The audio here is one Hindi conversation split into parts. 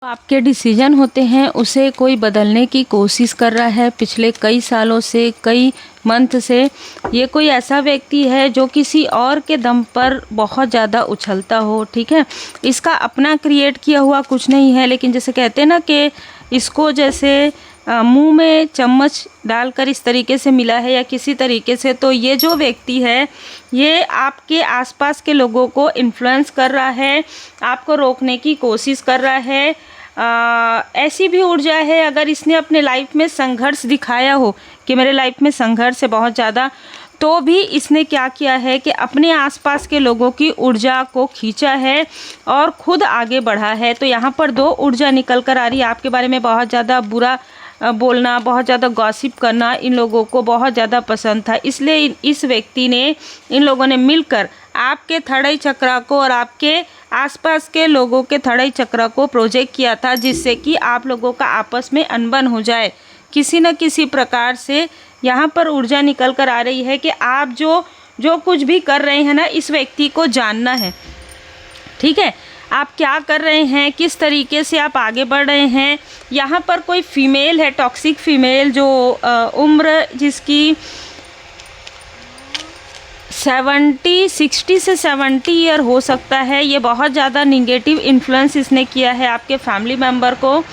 आपके डिसीजन होते हैं उसे कोई बदलने की कोशिश कर रहा है पिछले कई सालों से, कई मंथ से। ये कोई ऐसा व्यक्ति है जो किसी और के दम पर बहुत ज़्यादा उछलता हो, ठीक है। इसका अपना क्रिएट किया हुआ कुछ नहीं है, लेकिन जैसे कहते हैं ना कि इसको जैसे मुंह में चम्मच डालकर इस तरीके से मिला है या किसी तरीके से। तो ये जो व्यक्ति है ये आपके आसपास के लोगों को इन्फ्लुएंस कर रहा है, आपको रोकने की कोशिश कर रहा है। ऐसी भी ऊर्जा है, अगर इसने अपने लाइफ में संघर्ष दिखाया हो कि मेरे लाइफ में संघर्ष है बहुत ज़्यादा, तो भी इसने क्या किया है कि अपने आसपास के लोगों की ऊर्जा को खींचा है और खुद आगे बढ़ा है। तो यहाँ पर दो ऊर्जा निकल कर आ रही है। आपके बारे में बहुत ज़्यादा बुरा बोलना, बहुत ज़्यादा गॉसिप करना इन लोगों को बहुत ज़्यादा पसंद था, इसलिए इस व्यक्ति ने, इन लोगों ने मिलकर आपके थड़ई चक्रा को और आपके आसपास के लोगों के थड़ई चक्रा को प्रोजेक्ट किया था, जिससे कि आप लोगों का आपस में अनबन हो जाए किसी न किसी प्रकार से। यहाँ पर ऊर्जा निकल कर आ रही है कि आप जो कुछ भी कर रहे हैं ना, इस व्यक्ति को जानना है, ठीक है। आप क्या कर रहे हैं, किस तरीके से आप आगे बढ़ रहे हैं। यहाँ पर कोई फीमेल है, टॉक्सिक फीमेल, जो उम्र जिसकी 60 से 70 ईयर हो सकता है। ये बहुत ज़्यादा निगेटिव इन्फ्लुएंस इसने किया है आपके फैमिली मेम्बर को।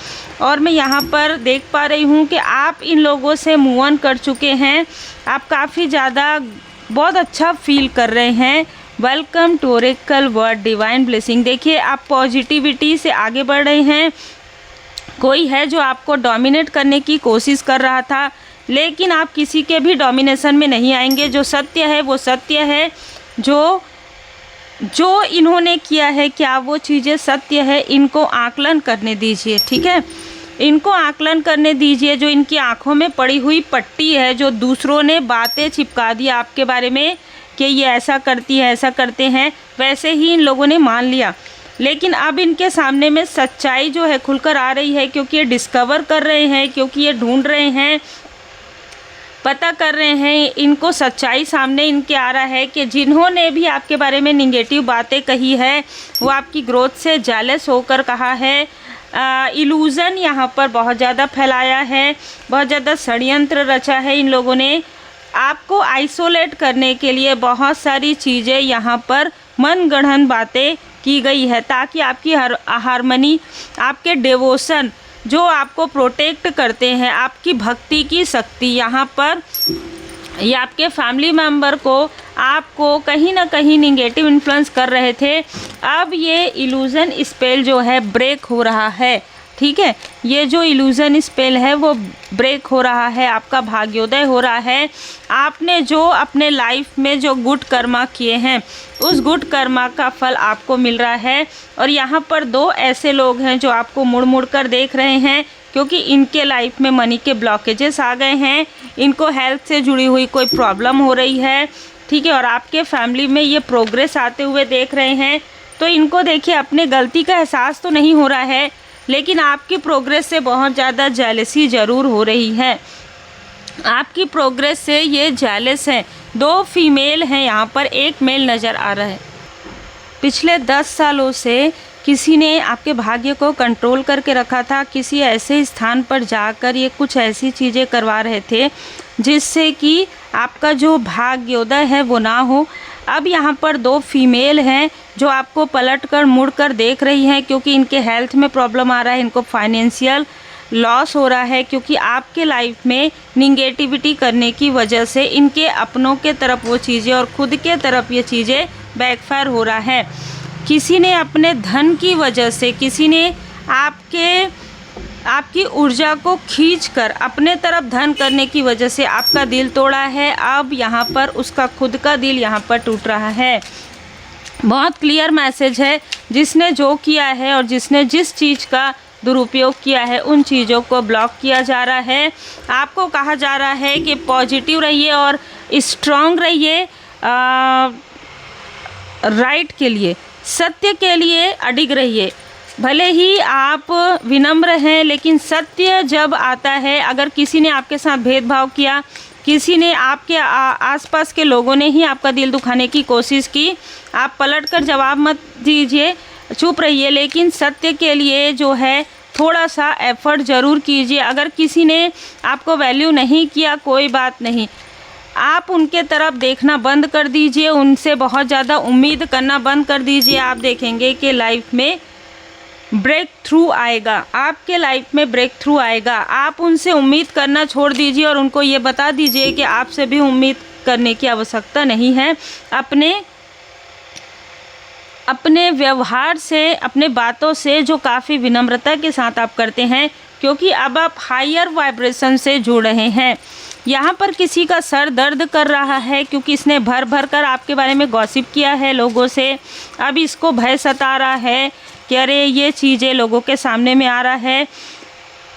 और मैं यहाँ पर देख पा रही हूँ कि आप इन लोगों से मूव ऑन कर चुके हैं। आप काफ़ी ज़्यादा बहुत अच्छा फील कर रहे हैं। Welcome to oracle word divine blessing. देखिए, आप पॉजिटिविटी से आगे बढ़ रहे हैं। कोई है जो आपको डोमिनेट करने की कोशिश कर रहा था, लेकिन आप किसी के भी डोमिनेशन में नहीं आएंगे। जो सत्य है वो सत्य है। जो इन्होंने किया है, क्या वो चीज़ें सत्य है, इनको आकलन करने दीजिए, ठीक है। इनको आकलन करने दीजिए। जो इनकी आंखों में पड़ी हुई पट्टी है, जो दूसरों ने बातें चिपका दी आपके बारे में कि ये ऐसा करती है, ऐसा करते हैं, वैसे ही इन लोगों ने मान लिया। लेकिन अब इनके सामने में सच्चाई जो है खुलकर आ रही है, क्योंकि ये डिस्कवर कर रहे हैं, क्योंकि ये ढूंढ रहे हैं, पता कर रहे हैं। इनको सच्चाई सामने इनके आ रहा है कि जिन्होंने भी आपके बारे में निगेटिव बातें कही है, वो आपकी ग्रोथ से जेलस होकर कहा है। इल्यूज़न यहाँ पर बहुत ज़्यादा फैलाया है, बहुत ज़्यादा षड्यंत्र रचा है इन लोगों ने। आपको आइसोलेट करने के लिए बहुत सारी चीज़ें यहाँ पर मनगढ़ंत बातें की गई है, ताकि आपकी हारमनी, आपके डिवोशन जो आपको प्रोटेक्ट करते हैं, आपकी भक्ति की शक्ति, यहाँ पर ये आपके फैमिली मेम्बर को आपको कहीं ना कहीं निगेटिव इन्फ्लुएंस कर रहे थे। अब ये इल्यूज़न स्पेल जो है ब्रेक हो रहा है, ठीक है। ये जो इल्यूज़न स्पेल है वो ब्रेक हो रहा है, आपका भाग्योदय हो रहा है। आपने जो अपने लाइफ में जो गुड कर्मा किए हैं, उस गुड कर्मा का फल आपको मिल रहा है। और यहाँ पर दो ऐसे लोग हैं जो आपको मुड़ मुड़ कर देख रहे हैं, क्योंकि इनके लाइफ में मनी के ब्लॉकेजेस आ गए हैं। इनको हेल्थ से जुड़ी हुई कोई प्रॉब्लम हो रही है, ठीक है। और आपके फैमिली में ये प्रोग्रेस आते हुए देख रहे हैं। तो इनको देखिए, अपने गलती का एहसास तो नहीं हो रहा है, लेकिन आपकी प्रोग्रेस से बहुत ज़्यादा जेलसी ज़रूर हो रही है। आपकी प्रोग्रेस से ये जेलस हैं। दो फीमेल हैं यहाँ पर, एक मेल नज़र आ रहा है। पिछले 10 सालों से किसी ने आपके भाग्य को कंट्रोल करके रखा था। किसी ऐसे स्थान पर जाकर ये कुछ ऐसी चीज़ें करवा रहे थे जिससे कि आपका जो भाग्योदय है वो ना हो। अब यहाँ पर दो फीमेल हैं जो आपको पलट कर मुड़ कर देख रही हैं, क्योंकि इनके हेल्थ में प्रॉब्लम आ रहा है, इनको फाइनेंशियल लॉस हो रहा है, क्योंकि आपके लाइफ में निगेटिविटी करने की वजह से इनके अपनों के तरफ वो चीज़ें और खुद के तरफ ये चीज़ें बैकफायर हो रहा है। किसी ने अपने धन की वजह से, किसी ने आपकी ऊर्जा को खींचकर अपने तरफ धन करने की वजह से आपका दिल तोड़ा है। अब यहाँ पर उसका खुद का दिल यहाँ पर टूट रहा है। बहुत क्लियर मैसेज है। जिसने जो किया है और जिसने जिस चीज़ का दुरुपयोग किया है, उन चीज़ों को ब्लॉक किया जा रहा है। आपको कहा जा रहा है कि पॉजिटिव रहिए और स्ट्रॉन्ग रहिए, राइट के लिए, सत्य के लिए अडिग रहिए। भले ही आप विनम्र हैं, लेकिन सत्य जब आता है, अगर किसी ने आपके साथ भेदभाव किया, किसी ने आपके आसपास के लोगों ने ही आपका दिल दुखाने की कोशिश की, आप पलटकर जवाब मत दीजिए, चुप रहिए, लेकिन सत्य के लिए जो है थोड़ा सा एफर्ट ज़रूर कीजिए। अगर किसी ने आपको वैल्यू नहीं किया, कोई बात नहीं, आप उनके तरफ देखना बंद कर दीजिए, उनसे बहुत ज़्यादा उम्मीद करना बंद कर दीजिए। आप देखेंगे कि लाइफ में ब्रेक थ्रू आएगा, आपके लाइफ में ब्रेक थ्रू आएगा। आप उनसे उम्मीद करना छोड़ दीजिए और उनको ये बता दीजिए कि आपसे भी उम्मीद करने की आवश्यकता नहीं है। अपने व्यवहार से, अपने बातों से जो काफ़ी विनम्रता के साथ आप करते हैं, क्योंकि अब आप हायर वाइब्रेशन से जुड़ रहे हैं। यहाँ पर किसी का सर दर्द कर रहा है क्योंकि इसने भर भर कर आपके बारे में गॉसिप किया है लोगों से। अब इसको भय सता रहा है कि अरे ये चीज़ें लोगों के सामने में आ रहा है।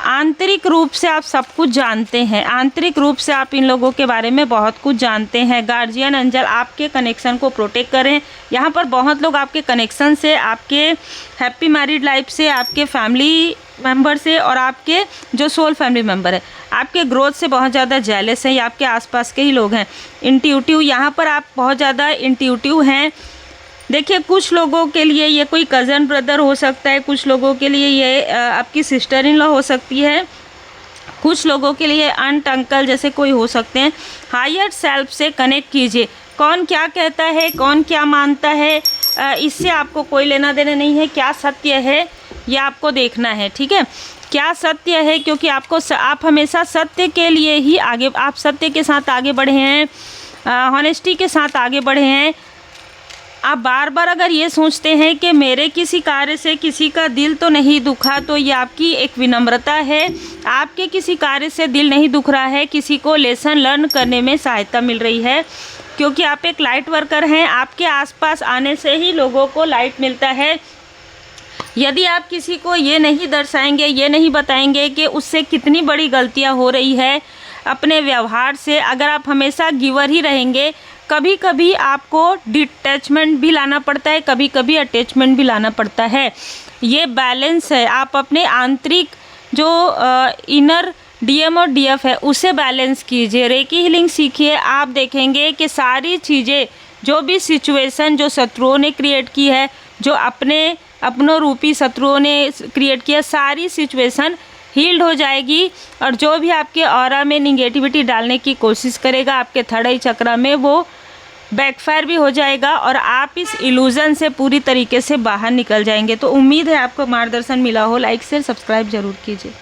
आंतरिक रूप से आप सब कुछ जानते हैं, आंतरिक रूप से आप इन लोगों के बारे में बहुत कुछ जानते हैं। गार्जियन एंजल आपके कनेक्शन को प्रोटेक्ट करें। यहाँ पर बहुत लोग आपके कनेक्शन से, आपके हैप्पी मैरिड लाइफ से, आपके फैमिली मेंबर से और आपके जो सोल फैमिली मेंबर है, आपके ग्रोथ से बहुत ज़्यादा जेलस हैं। ये आपके आसपास के ही लोग हैं। इंट्यूटिव, यहाँ पर आप बहुत ज़्यादा इंट्यूटिव हैं। देखिए, कुछ लोगों के लिए ये कोई कज़न ब्रदर हो सकता है, कुछ लोगों के लिए ये आपकी सिस्टर इन लॉ हो सकती है, कुछ लोगों के लिए आंट अंकल जैसे कोई हो सकते हैं। हायर सेल्फ से कनेक्ट कीजिए। कौन क्या कहता है, कौन क्या मानता है, इससे आपको कोई लेना देना नहीं है। क्या सत्य है ये आपको देखना है, ठीक है, क्या सत्य है, क्योंकि आप हमेशा सत्य के लिए ही आगे, आप सत्य के साथ आगे बढ़े हैं, हॉनेस्टी के साथ आगे बढ़े हैं। आप बार बार अगर ये सोचते हैं कि मेरे किसी कार्य से किसी का दिल तो नहीं दुखा, तो ये आपकी एक विनम्रता है। आपके किसी कार्य से दिल नहीं दुख रहा है, किसी को लेसन लर्न करने में सहायता मिल रही है, क्योंकि आप एक लाइट वर्कर हैं। आपके आसपास आने से ही लोगों को लाइट मिलता है। यदि आप किसी को ये नहीं दर्शाएंगे, ये नहीं बताएंगे कि उससे कितनी बड़ी गलतियाँ हो रही है अपने व्यवहार से, अगर आप हमेशा गिवर ही रहेंगे, कभी कभी आपको डिटैचमेंट भी लाना पड़ता है, कभी कभी अटैचमेंट भी लाना पड़ता है। ये बैलेंस है। आप अपने आंतरिक जो इनर डीएम और डीएफ है उसे बैलेंस कीजिए। रेकी हीलिंग सीखिए। आप देखेंगे कि सारी चीज़ें, जो भी सिचुएशन जो शत्रुओं ने क्रिएट की है, जो अपनों रूपी शत्रुओं ने क्रिएट किया, सारी सिचुएशन हील्ड हो जाएगी। और जो भी आपके ऑरा में निगेटिविटी डालने की कोशिश करेगा, आपके थर्ड आई चक्र में, वो बैकफायर भी हो जाएगा और आप इस इल्यूज़न से पूरी तरीके से बाहर निकल जाएंगे। तो उम्मीद है आपको मार्गदर्शन मिला हो। लाइक शेयर सब्सक्राइब जरूर कीजिए।